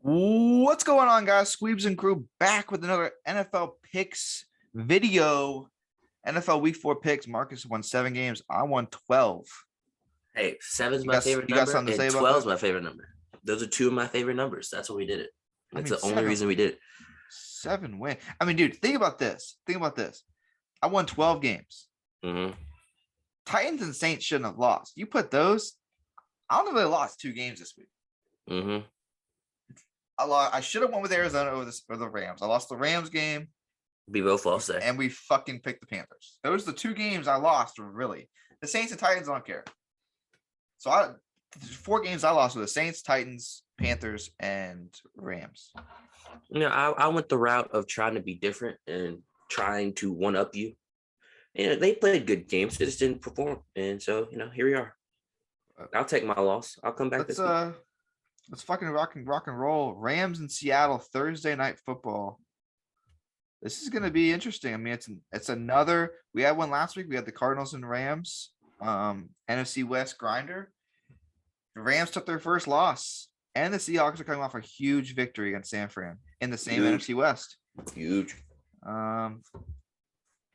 What's going on, guys? Squeebs and crew back with another NFL picks video. NFL Week 4 picks. Marcus won 7 games. I won 12. Hey, seven's You my got favorite you got number, something to say and about 12's that? my favorite number. Those are two of my favorite numbers. That's why we did it. I That's mean, the only reason we did it. 7 win. I mean, dude, think about this. I won 12 games. Mm-hmm. Titans and Saints shouldn't have lost. You put those. I don't know if they lost 2 games this week. Mm-hmm. I should have won with Arizona over the Rams. I lost the Rams game. We both lost there. And we fucking picked the Panthers. Those are the 2 games I lost, really. The Saints and Titans, I don't care. So 4 games I lost were the Saints, Titans, Panthers, and Rams. I went the route of trying to be different and trying to one-up you. They played good games. They just didn't perform. And so, here we are. I'll take my loss. I'll come back this week. Let's fucking rock and roll. Rams in Seattle, Thursday night football. This is going to be interesting. I mean, it's another. We had one last week. We had the Cardinals and Rams, NFC West grinder. The Rams took their first loss, and the Seahawks are coming off a huge victory against San Fran in the same NFC West. Huge. McVay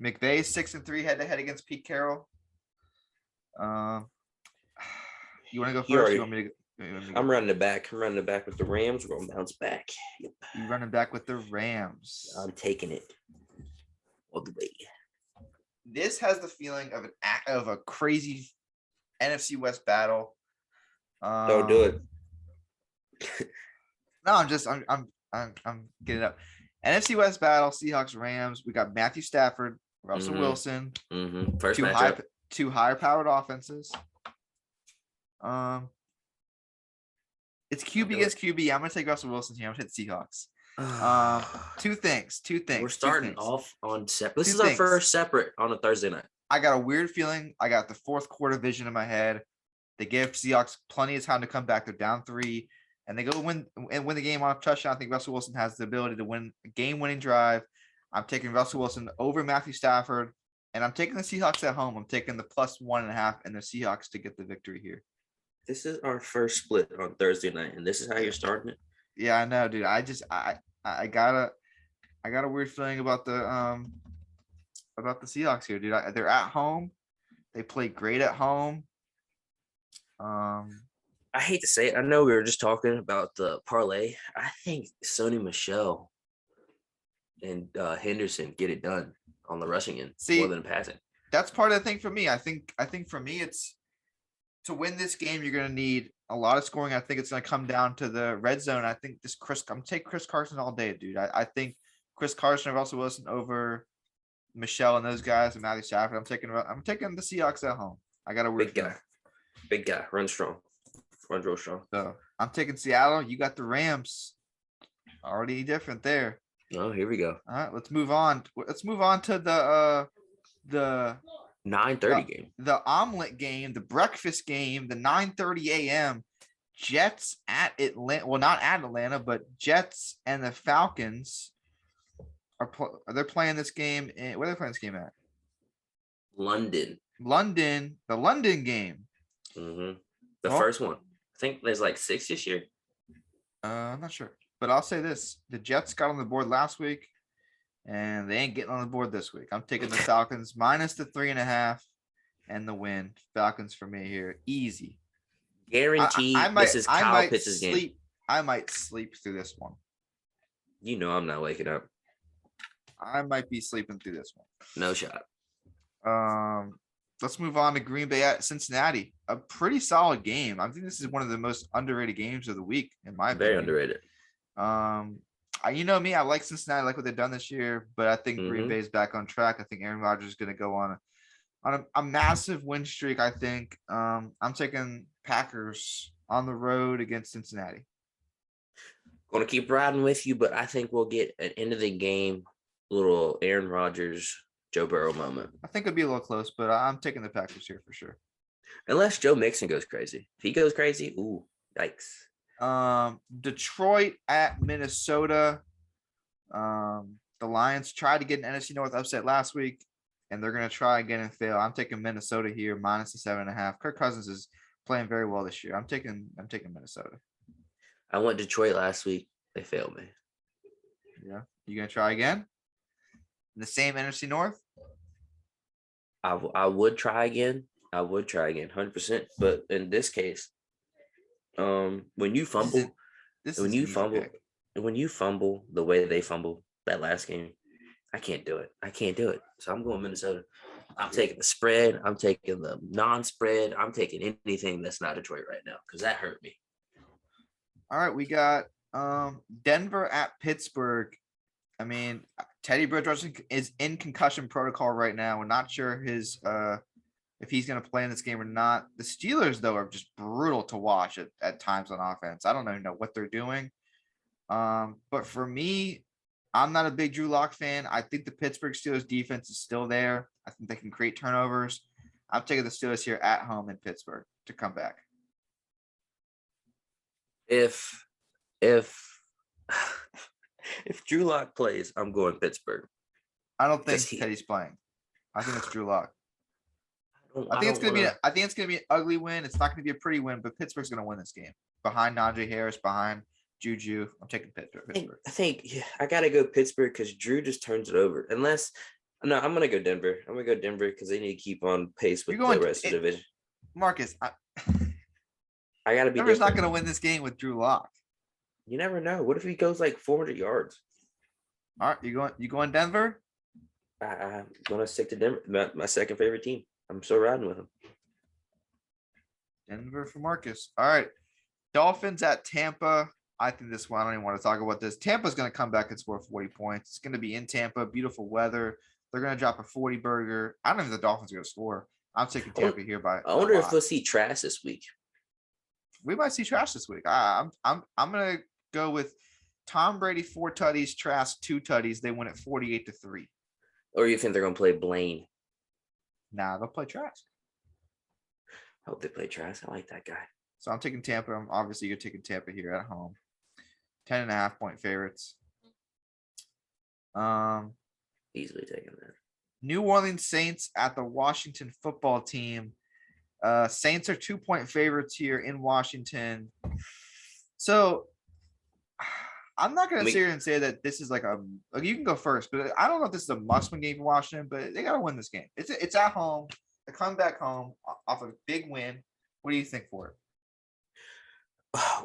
6-3 head-to-head against Pete Carroll. You want to go first? You want me to? I'm running it back. I'm running it back with the Rams. We're going to bounce back. Yep. You running back with the Rams. I'm taking it all the way. This has the feeling of a crazy NFC West battle. Don't do it. No, I'm getting up. NFC West battle, Seahawks, Rams. We got Matthew Stafford, Russell Wilson. Mm-hmm. First two higher powered offenses. It's QB against QB. I'm gonna take Russell Wilson here. I'm gonna hit Seahawks. Two things. We're starting off on separate. This is our first separate on a Thursday night. I got a weird feeling. I got the fourth quarter vision in my head. They give Seahawks plenty of time to come back. They're down 3, and they go win the game on a touchdown. I think Russell Wilson has the ability to win a game-winning drive. I'm taking Russell Wilson over Matthew Stafford, and I'm taking the Seahawks at home. I'm taking the +1.5 and the Seahawks to get the victory here. This is our first split on Thursday night, and this is how you're starting it. Yeah, I know, dude. I got a weird feeling about the Seahawks here, dude. They're at home. They play great at home. I hate to say it. I know we were just talking about the parlay. I think Sony Michel and Henderson get it done on the rushing end more than passing. That's part of the thing for me. I think for me, it's to win this game, you're going to need a lot of scoring. I think it's going to come down to the red zone. I think I'm taking Chris Carson all day, dude. I think Chris Carson and Russell Wilson over Michelle and those guys and Matthew Stafford. I'm taking the Seahawks at home. I got a weird big guy, runs strong, runs real strong. So I'm taking Seattle. You got the Rams. Already different there. Oh, here we go. All right, let's move on. Let's move on to the 9:30 game. The omelet game, the breakfast game, the 9:30 a.m. Jets at Atlanta. Well, not at Atlanta, but Jets and the Falcons are playing this game. Where are they playing this game at? London. The London game. Mm-hmm. The first one. I think there's like 6 this year. I'm not sure, but I'll say this: the Jets got on the board last week. And they ain't getting on the board this week. I'm taking the Falcons minus the 3.5 and the win. Falcons for me here. Easy. Guaranteed. This is Kyle Pitts' game. I might sleep through this one. I'm not waking up. I might be sleeping through this one. No shot. Let's move on to Green Bay at Cincinnati. A pretty solid game. I think this is one of the most underrated games of the week, in my opinion. Very underrated. You know me, I like Cincinnati, I like what they've done this year, but I think Green Bay's back on track. I think Aaron Rodgers is going to go on a massive win streak. I think I'm taking Packers on the road against Cincinnati. Going to keep riding with you, but I think we'll get an end of the game little Aaron Rodgers, Joe Burrow moment. I think it'll be a little close, but I'm taking the Packers here for sure. Unless Joe Mixon goes crazy. If he goes crazy, ooh, yikes. Detroit at Minnesota. The Lions tried to get an NFC North upset last week, and they're going to try again and fail. I'm taking Minnesota here minus the 7.5. Kirk Cousins is playing very well this year. I'm taking Minnesota. I went Detroit last week. They failed me. Yeah. You gonna try again? In the same NFC North? I would try again. 100%. But in this case, when you fumble, This when is an you easy fumble, pick. when you fumble the way they fumbled that last game, I can't do it. So I'm going Minnesota. I'm taking the spread. I'm taking the non-spread. I'm taking anything that's not Detroit right now because that hurt me. All right, we got Denver at Pittsburgh. I mean, Teddy Bridgewater is in concussion protocol right now. We're not sure his if he's going to play in this game or not. The Steelers, though, are just brutal to watch at times on offense. I don't even know what they're doing. But for me, I'm not a big Drew Lock fan. I think the Pittsburgh Steelers defense is still there. I think they can create turnovers. I'm taking the Steelers here at home in Pittsburgh to come back. If Drew Lock plays, I'm going Pittsburgh. I don't think Teddy's playing. I think it's Drew Lock. I think it's gonna be an ugly win. It's not gonna be a pretty win, but Pittsburgh's gonna win this game. Behind Najee Harris, behind Juju. I'm taking Pittsburgh. I think I gotta go Pittsburgh because Drew just turns it over. I'm gonna go Denver. I'm gonna go Denver because they need to keep on pace with the rest of the division. Marcus, I gotta be. Denver's not gonna win this game with Drew Lock. You never know. What if he goes like 400 yards? All right, you going Denver? I'm gonna stick to Denver. My second favorite team. I'm still riding with him. Denver for Marcus. All right. Dolphins at Tampa. I think this one, I don't even want to talk about this. Tampa's going to come back and score 40 points. It's going to be in Tampa. Beautiful weather. They're going to drop a 40 burger. I don't even think the Dolphins are going to score. I'm taking Tampa here by. I wonder if we'll see Trash this week. We might see Trash this week. I'm going to go with Tom Brady 4 tutties, Trash 2 tutties. They win at 48-3. Or you think they're going to play Blaine? Nah, they'll play Trask. I hope they play Trask. I like that guy. So I'm taking Tampa. Obviously, you're taking Tampa here at home. 10.5-point favorites. Easily taking that. New Orleans Saints at the Washington football team. Saints are 2-point favorites here in Washington. So I'm not going to sit here and say that this is like you can go first, but I don't know if this is a must-win game for Washington, but they got to win this game. It's at home. They come back home off a big win. What do you think for it?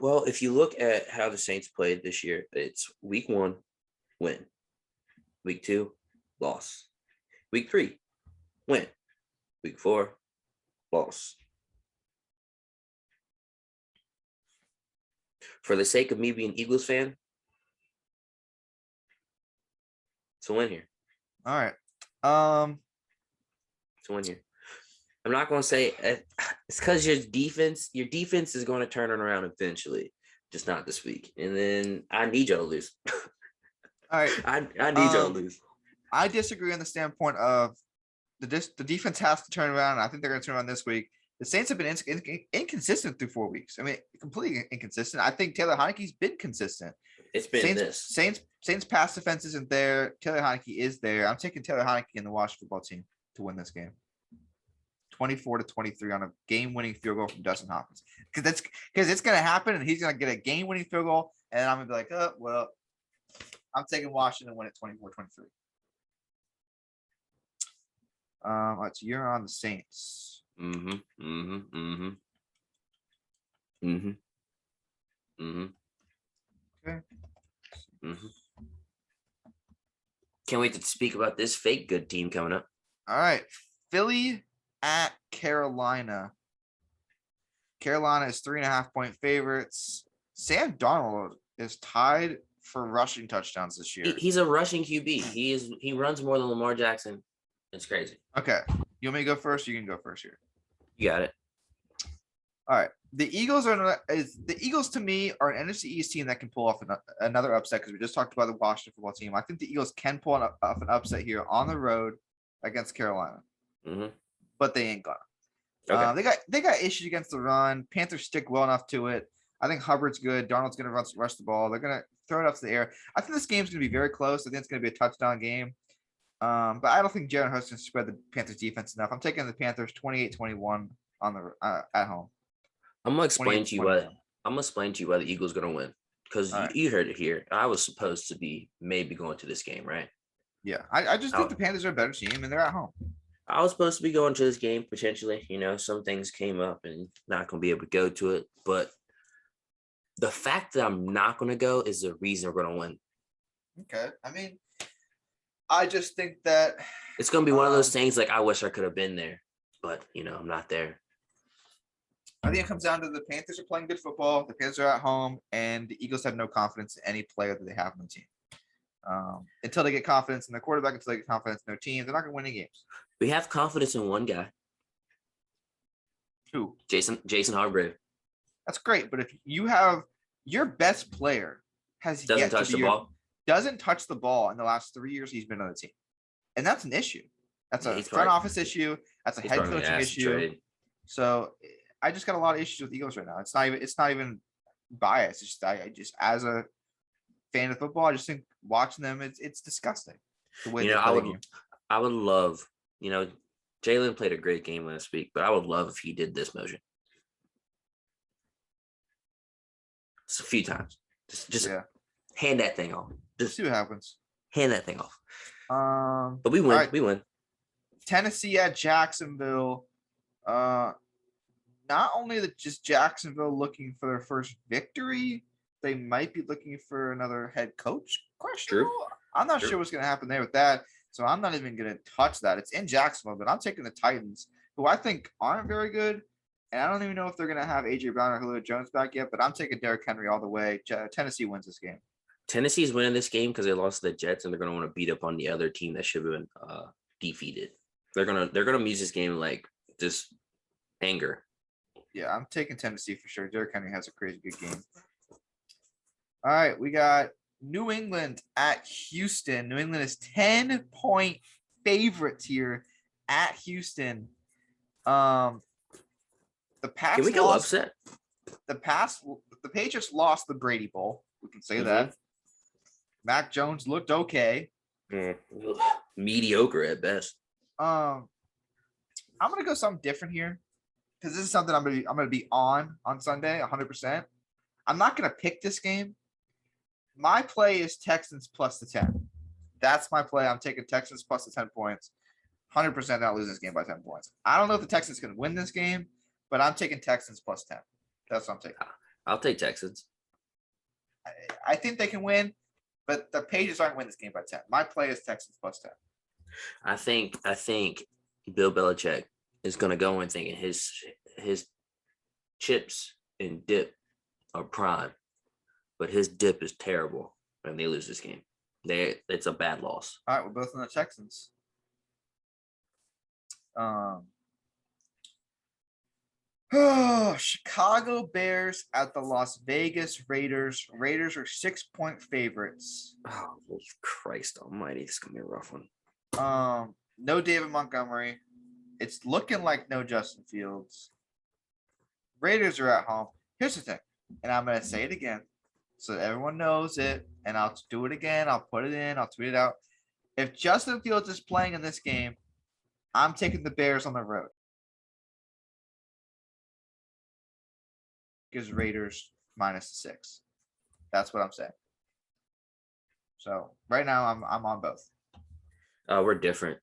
Well, if you look at how the Saints played this year, it's week 1, win. Week 2, loss. Week 3, win. Week 4, loss. For the sake of me being Eagles fan, it's a win here. All right. It's a win here. I'm not going to say it's because your defense is going to turn it around eventually, just not this week. And then I need y'all to lose. All right. I need y'all to lose. I disagree on the standpoint of the defense has to turn around. And I think they're going to turn around this week. The Saints have been inconsistent through 4 weeks. I mean, completely inconsistent. I think Taylor Heineke's been consistent. It's been Saints pass defense isn't there. Taylor Heineke is there. I'm taking Taylor Heineke and the Washington football team to win this game. 24-23 on a game-winning field goal from Dustin Hopkins. Because it's going to happen, and he's going to get a game-winning field goal, and I'm going to be like, oh, well, I'm taking Washington to win at 24-23. So you're on the Saints. Okay. Can't wait to speak about this fake good team coming up. All right. Philly at Carolina. Carolina is 3.5-point favorites. Sam Darnold is tied for rushing touchdowns this year. He's a rushing QB. He runs more than Lamar Jackson. It's crazy. Okay. You want me to go first? You can go first here. You got it. All right. The Eagles to me are an NFC East team that can pull off another upset because we just talked about the Washington football team. I think the Eagles can pull off an upset here on the road against Carolina. But they ain't gonna. Okay. They got issues against the run. Panthers stick well enough to it. I think Hubbard's good. Darnold's gonna rush the ball. They're gonna throw it up to the air. I think this game's gonna be very close. I think it's gonna be a touchdown game. But I don't think Jalen Hurts can spread the Panthers defense enough. I'm taking the Panthers 28-21 on the at home. I'm gonna explain to you why the Eagles are gonna win. because All right. you heard it here. I was supposed to be maybe going to this game, right? Yeah, I just think I, the Panthers are a better team, and they're at home. I was supposed to be going to this game potentially. Some things came up and not going to be able to go to it. But the fact that I'm not going to go is the reason we're going to win. Okay, I mean, I just think that it's going to be one of those things like I wish I could have been there, but I'm not there. I think it comes down to the Panthers are playing good football. The Panthers are at home, and the Eagles have no confidence in any player that they have on the team. Until they get confidence in their quarterback, until they get confidence in their team, they're not going to win any games. We have confidence in one guy. Who? Jason Hargrave. That's great, but if you have your best player doesn't touch the ball in the last 3 years he's been on the team, and that's an issue. That's a front office issue. That's a head coaching issue. So I just got a lot of issues with Eagles right now. It's not even bias. It's just I just as a fan of football, I just think watching them, it's disgusting. The way I would love, Jalen played a great game last week, but I would love if he did this motion. Just a few times. Just hand that thing off. Just see what happens. Hand that thing off. But we win. Right. We win. Tennessee at Jacksonville. Not only just Jacksonville looking for their first victory, they might be looking for another head coach question. True. I'm not sure what's going to happen there with that. So I'm not even going to touch that. It's in Jacksonville, but I'm taking the Titans, who I think aren't very good. And I don't even know if they're going to have A.J. Brown or Julio Jones back yet, but I'm taking Derrick Henry all the way. Tennessee wins this game. Tennessee's winning this game because they lost to the Jets, and they're going to want to beat up on the other team that should have been defeated. They're gonna use this game like just anger. Yeah, I'm taking Tennessee for sure. Derrick Henry has a crazy good game. All right, we got New England at Houston. New England is 10-point favorites here at Houston. The Pats Can we go upset? The Patriots lost the Brady Bowl. We can say that. Mac Jones looked okay. Mediocre at best. I'm gonna go something different here because this is something I'm gonna be on Sunday 100%. I'm not gonna pick this game. My play is Texans plus the 10. That's my play. I'm taking Texans plus the 10 points. 100% not losing this game by 10 points. I don't know if the Texans can win this game, but I'm taking Texans plus 10. That's what I'm taking. I'll take Texans. I think they can win, but the Patriots aren't winning this game by 10. My play is Texans plus 10. I think Bill Belichick is going to go in thinking his chips and dip are prime, but his dip is terrible when they lose this game. It's a bad loss. All right, we're both on the Texans. Chicago Bears at the Las Vegas Raiders. Raiders are 6-point favorites. Oh, Christ almighty. It's going to be a rough one. No David Montgomery. It's looking like no Justin Fields. Raiders are at home. Here's the thing, and I'm going to say it again so everyone knows it, and I'll do it again. I'll put it in. I'll tweet it out. If Justin Fields is playing in this game, I'm taking the Bears on the road. Gives Raiders -6. That's what I'm saying. So right now I'm on both. We're different.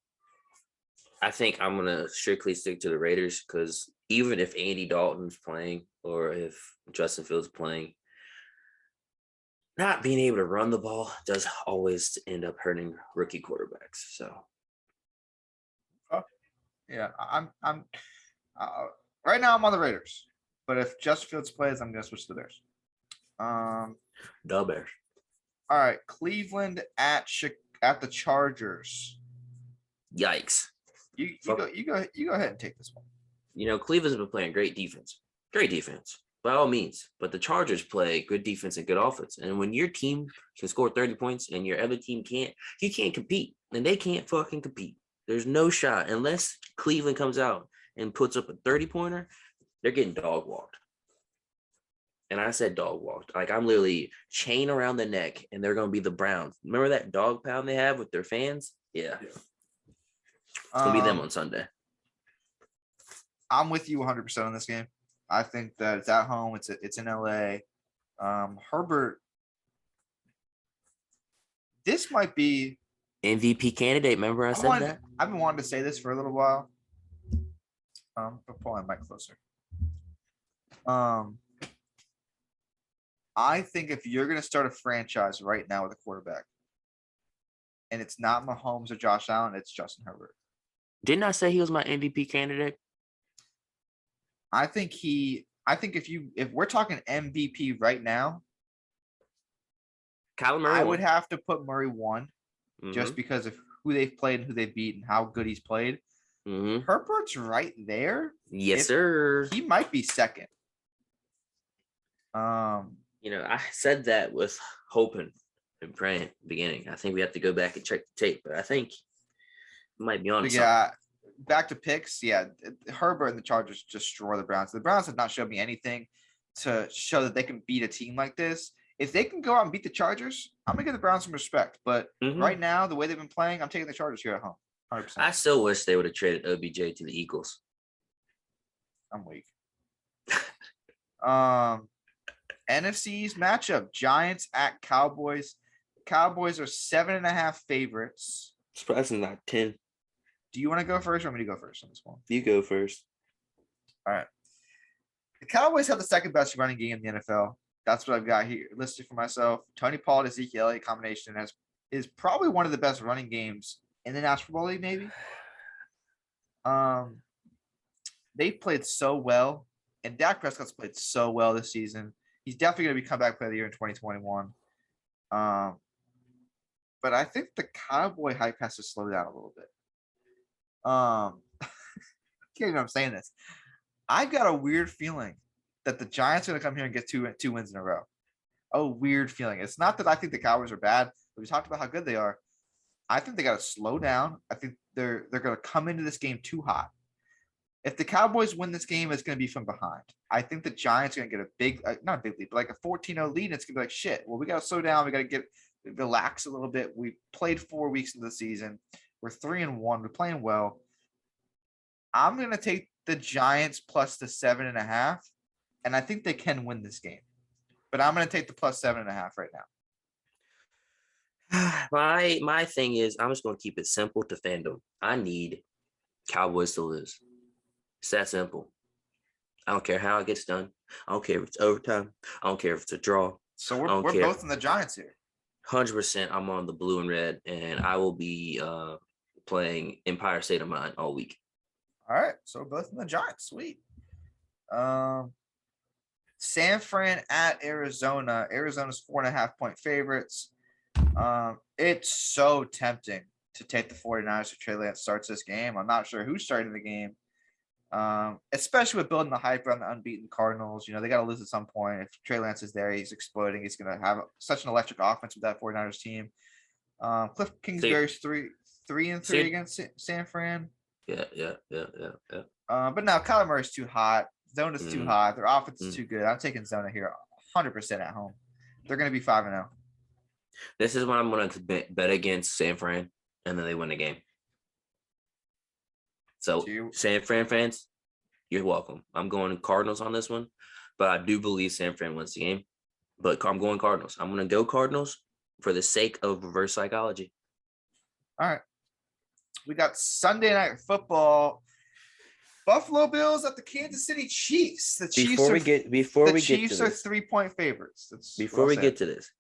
I think I'm gonna strictly stick to the Raiders because even if Andy Dalton's playing or if Justin Fields playing, not being able to run the ball does always end up hurting rookie quarterbacks. So, yeah, I'm right now I'm on the Raiders. But if Justin Fields plays, I'm going to switch to the Bears. The Bears. All right, Cleveland at the Chargers. Yikes! You go ahead and take this one. Cleveland's been playing great defense by all means. But the Chargers play good defense and good offense. And when your team can score 30 points and your other team can't, you can't compete, and they can't fucking compete. There's no shot unless Cleveland comes out and puts up a 30-pointer. They're getting dog walked. And I said dog walked. Like, I'm literally chain around the neck, and they're going to be the Browns. Remember that dog pound they have with their fans? Yeah. It's going to be them on Sunday. I'm with you 100% on this game. I think that it's at home. It's in LA. Herbert this might be MVP candidate. Remember I said that? I've been wanting to say this for a little while. But pull my mic closer. I think if you're going to start a franchise right now with a quarterback, and it's not Mahomes or Josh Allen, it's Justin Herbert. Didn't I say he was my MVP candidate? I think if we're talking MVP right now, Kyler Murray I would have to put Murray 1 just Mhm. because of who they've played and who they've beat and how good he's played. Mhm. Herbert's right there. Yes, sir. He might be second. I said that with hoping and praying at the beginning. I think we have to go back and check the tape, but I think it might be on. Yeah, back to picks. Yeah, Herbert and the Chargers destroy the Browns. The Browns have not showed me anything to show that they can beat a team like this. If they can go out and beat the Chargers, I'm gonna give the Browns some respect. But right now, the way they've been playing, I'm taking the Chargers here at home. 100%. I still wish they would have traded OBJ to the Eagles. I'm weak. NFC's matchup: Giants at Cowboys. Cowboys are 7.5 favorites. Surprising not 10. Do you want to go first or want me to go first on this one? You go first. All right. The Cowboys have the second best running game in the NFL. That's what I've got here listed for myself. Tony Pollard, Ezekiel Elliott combination is probably one of the best running games in the National Football League, maybe. They played so well, and Dak Prescott's played so well this season. He's definitely going to be comeback player of the year in 2021. But I think the Cowboy hype has to slow down a little bit. I can't even know I'm saying this. I've got a weird feeling that the Giants are going to come here and get two wins in a row. A weird feeling. It's not that I think the Cowboys are bad, but we talked about how good they are. I think they got to slow down. I think they're going to come into this game too hot. If the Cowboys win this game, it's going to be from behind. I think the Giants are going to get a big, not a big lead, but like a 14-0 lead. And it's going to be like, shit, well, we got to slow down. We got to relax a little bit. We played 4 weeks into the season. We're 3-1. We're playing well. I'm going to take the Giants plus the 7.5. And I think they can win this game. But I'm going to take the plus 7.5 right now. My thing is, I'm just going to keep it simple to fandom. I need Cowboys to lose. It's that simple. I don't care how it gets done. I don't care if it's overtime. I don't care if it's a draw. So we're both in the Giants here. 100% I'm on the blue and red, and I will be playing Empire State of Mind all week. All right. So we're both in the Giants. Sweet. San Fran at Arizona. Arizona's 4.5-point favorites. It's so tempting to take the 49ers if Trey Lance starts this game. I'm not sure who's starting the game. Especially with building the hype around the unbeaten Cardinals. You know, they got to lose at some point. If Trey Lance is there, he's exploding. He's going to have such an electric offense with that 49ers team. Cliff Kingsbury's 3-3 against San Fran. Yeah. But now Kyler Murray's too hot. Zona's too hot. Their offense is too good. I'm taking Zona here 100% at home. They're going to be 5-0. This is when I'm going to bet against San Fran, and then they win the game. So, San Fran fans, you're welcome. I'm going Cardinals on this one, but I do believe San Fran wins the game. But I'm going Cardinals. I'm going to go Cardinals for the sake of reverse psychology. All right. We got Sunday Night Football. Buffalo Bills at the Kansas City Chiefs. The Chiefs are 3-point favorites. Before we get to this,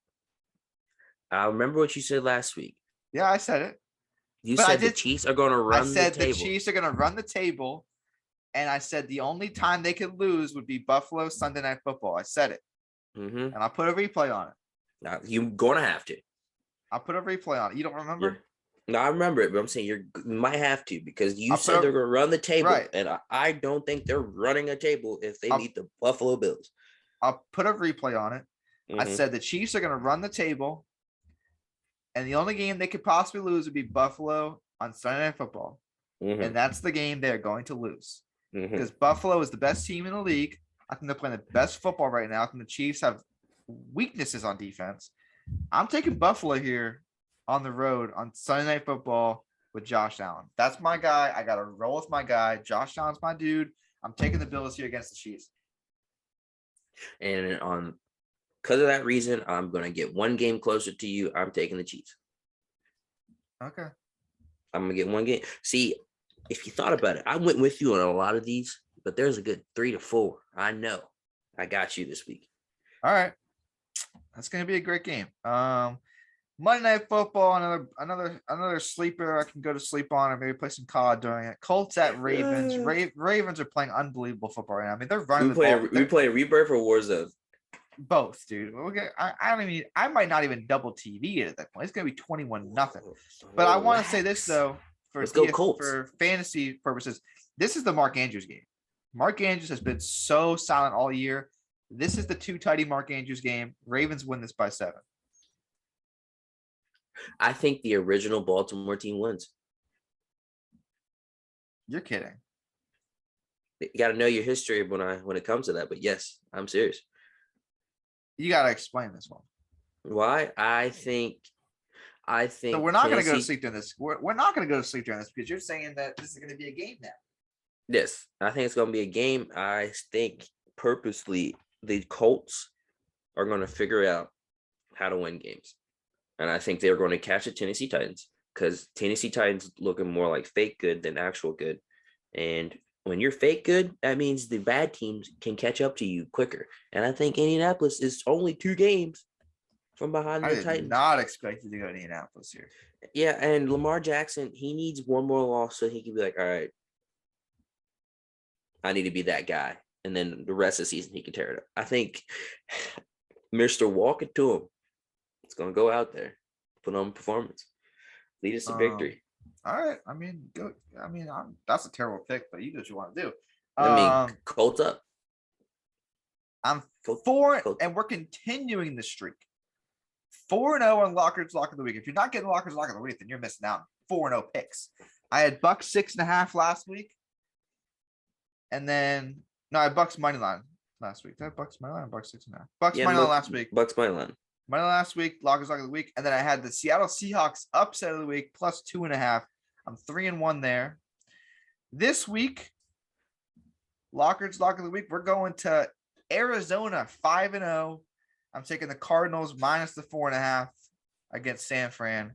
I remember what you said last week. Yeah, I said it. You said the Chiefs are going to run the table. I said the Chiefs are going to run the table, and I said the only time they could lose would be Buffalo Sunday Night Football. I said it, and I'll put a replay on it. Now, you're going to have to. I'll put a replay on it. You don't remember? No, I remember it, but I'm saying you might have to because you said they're going to run the table, right. And I don't think they're running a table if they meet the Buffalo Bills. I'll put a replay on it. I said the Chiefs are going to run the table, and the only game they could possibly lose would be Buffalo on Sunday Night Football, and that's the game they're going to lose because Buffalo is the best team in the league. I think they're playing the best football right now. I think the Chiefs have weaknesses on defense. I'm taking Buffalo here on the road on Sunday Night Football with Josh Allen. That's my guy. I got to roll with my guy. Josh Allen's my dude. I'm taking the Bills here against the Chiefs. And because of that reason, I'm going to get one game closer to you. I'm taking the Chiefs. Okay. I'm gonna get one game. See, if you thought about it, I went with you on a lot of these, but there's a good 3 to 4. I know. I got you this week. All right. That's gonna be a great game. Monday Night Football, another sleeper I can go to sleep on, or maybe play some COD during it. Colts at Ravens. Ravens are playing unbelievable football right now. I mean, they're running We play Rebirth or Warzone. Both, dude. I don't mean. I might not even double TV it at that point. It's gonna be 21-0. But I want to say this though, for fantasy purposes, this is the Mark Andrews game. Mark Andrews has been so silent all year. This is the too tighty Mark Andrews game. Ravens win this by 7. I think the original Baltimore team wins. You're kidding. You got to know your history when it comes to that. But yes, I'm serious. You got to explain this one. Why? I think. So we're not going to go to sleep during this. We're not going to go to sleep during this because you're saying that this is going to be a game now. Yes, I think it's going to be a game. I think purposely the Colts are going to figure out how to win games. And I think they're going to catch the Tennessee Titans because Tennessee Titans looking more like fake good than actual good. And when you're fake good, that means the bad teams can catch up to you quicker. And I think Indianapolis is only 2 games from behind the Titans. I did not expect you to go to Indianapolis here. Yeah, and Lamar Jackson, he needs one more loss so he can be like, all right, I need to be that guy. And then the rest of the season, he can tear it up. I think Mr. Walk it to him. It's going to go out there, put on performance, lead us to victory. All right. I mean, go. I mean, that's a terrible pick, but you do what you want to do. Colts up. I'm 4, and we're continuing the streak. 4-0 on Lockers Lock of the Week. If you're not getting Lockers Lock of the Week, then you're missing out. 4-0 picks. I had Bucks 6.5 last week, and then I had Bucks money line last week. Did I have Bucks money line? Bucks 6.5. Bucks money line last week. Bucks money line. Money last week, Lockers Lock of the Week, and then I had the Seattle Seahawks upset of the week plus 2.5. I'm 3-1 there. This week, Lockers Lock of the Week, we're going to Arizona 5-0. I'm taking the Cardinals minus the 4.5 against San Fran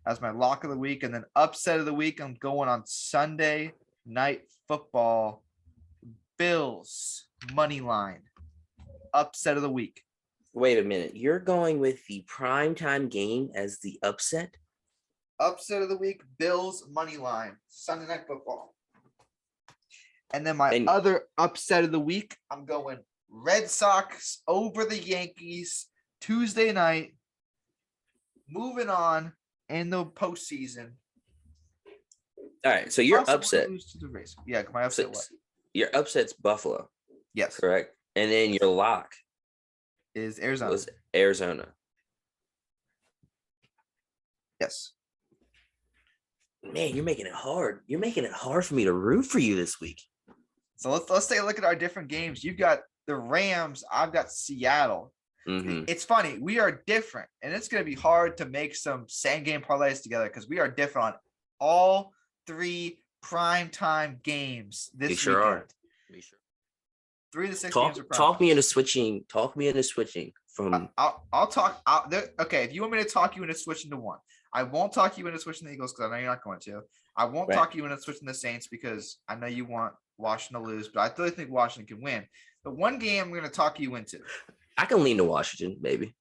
as my lock of the week, and then upset of the week. I'm going on Sunday Night Football. Bills money line upset of the week. Wait a minute. You're going with the primetime game as the upset? Upset of the week, Bills money line, Sunday Night Football. And then my other upset of the week, I'm going Red Sox over the Yankees Tuesday night. Moving on in the postseason. All right, so you're upset. Yeah, my upset what? Your upset's Buffalo. Yes. Correct. And then your lock is Arizona. Was Arizona. Yes. Man, you're making it hard. You're making it hard for me to root for you this week. So let's take a look at our different games. You've got the Rams. I've got Seattle. Mm-hmm. It's funny. We are different, and it's going to be hard to make some same game parlays together because we are different on all 3 primetime games this weekend. Sure are. We sure. 3 to 6 games are prime. Talk me into switching. Talk me into switching from. I'll talk. Okay, if you want me to talk you into switching to one, I won't talk you into switching the Eagles because I know you're not going to. I won't talk you into switching the Saints because I know you want Washington to lose, but I still think Washington can win. The one game I'm going to talk you into. I can lean to Washington, maybe.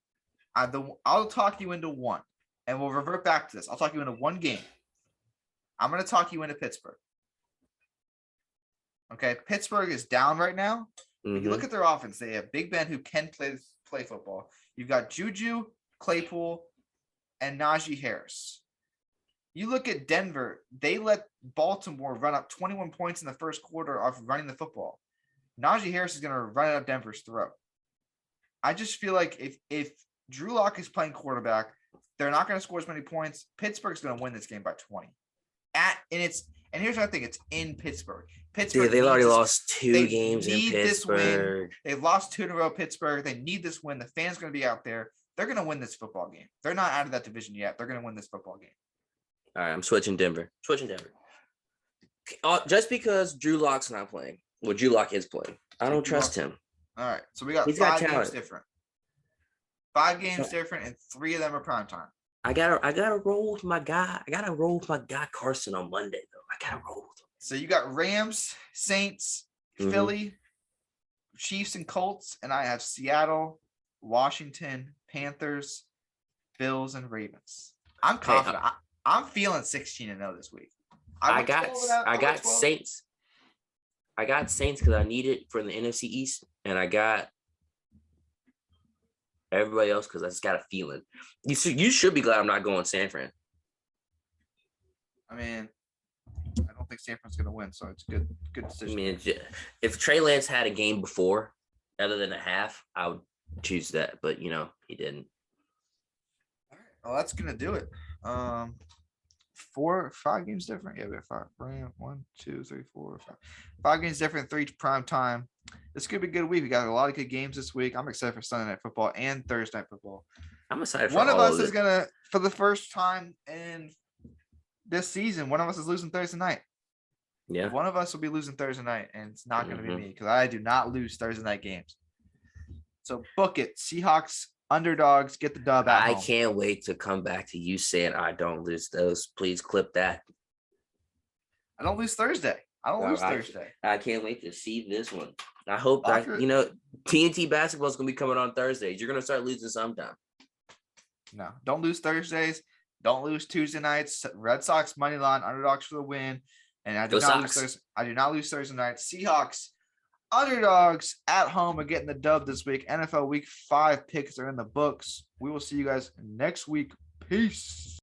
I'll talk you into one, and we'll revert back to this. I'll talk you into one game. I'm going to talk you into Pittsburgh. Okay, Pittsburgh is down right now. Mm-hmm. If you look at their offense, they have Big Ben who can play football. You've got Juju, Claypool, and Najee Harris. You look at Denver, they let Baltimore run up 21 points in the first quarter off running the football. Najee Harris is going to run it up Denver's throat. I just feel like if Drew Lock is playing quarterback, they're not going to score as many points. Pittsburgh's going to win this game by 20. And here's another thing: it's in Pittsburgh. Dude, they've already lost 2 games in Pittsburgh. They've lost 2 in a row. Pittsburgh. They need this win. The fans are going to be out there. They're going to win this football game. They're not out of that division yet. They're going to win this football game. All right, I'm switching Denver. Just because Drew Lock's not playing. Well, Drew Lock is playing. I don't trust him. All right, so we got 5 games different. 5 games different, and 3 of them are primetime. I gotta roll with my guy. I gotta roll with my guy Carson on Monday though. I gotta roll with him. So you got Rams, Saints, Philly, Chiefs, and Colts, and I have Seattle, Washington, Panthers, Bills, and Ravens. I'm confident. I'm feeling 16-0 this week. I got Saints. I got Saints because I need it for the NFC East, and I got everybody else because I just got a feeling. You should be glad I'm not going San Fran. I mean, I don't think San Fran's going to win, so it's a good decision. I mean, if Trey Lance had a game before, other than a half, I would choose that, but he didn't. All right, well, that's going to do it. 5 games different. Yeah, we have 5. 1, 2, 3, 4, 5. 5 games different, 3 prime time. This could be a good week. We got a lot of good games this week. I'm excited for Sunday Night Football and Thursday Night Football. I'm excited for one of us is gonna, for the first time in this season, one of us is losing Thursday night. Yeah. One of us will be losing Thursday night, and it's not going to be me because I do not lose Thursday night games. So book it. Seahawks underdogs get the dub at home. I can't wait to come back to you saying I don't lose those. Please clip that. I don't lose Thursday. Thursday. I can't wait to see this one. I hope that TNT basketball is going to be coming on Thursdays. You're going to start losing sometime. No, don't lose Thursdays. Don't lose Tuesday nights. Red Sox money line underdogs for the win. And I do not lose Thursday night. Seahawks underdogs at home are getting the dub this week. NFL Week 5 picks are in the books. We will see you guys next week. Peace.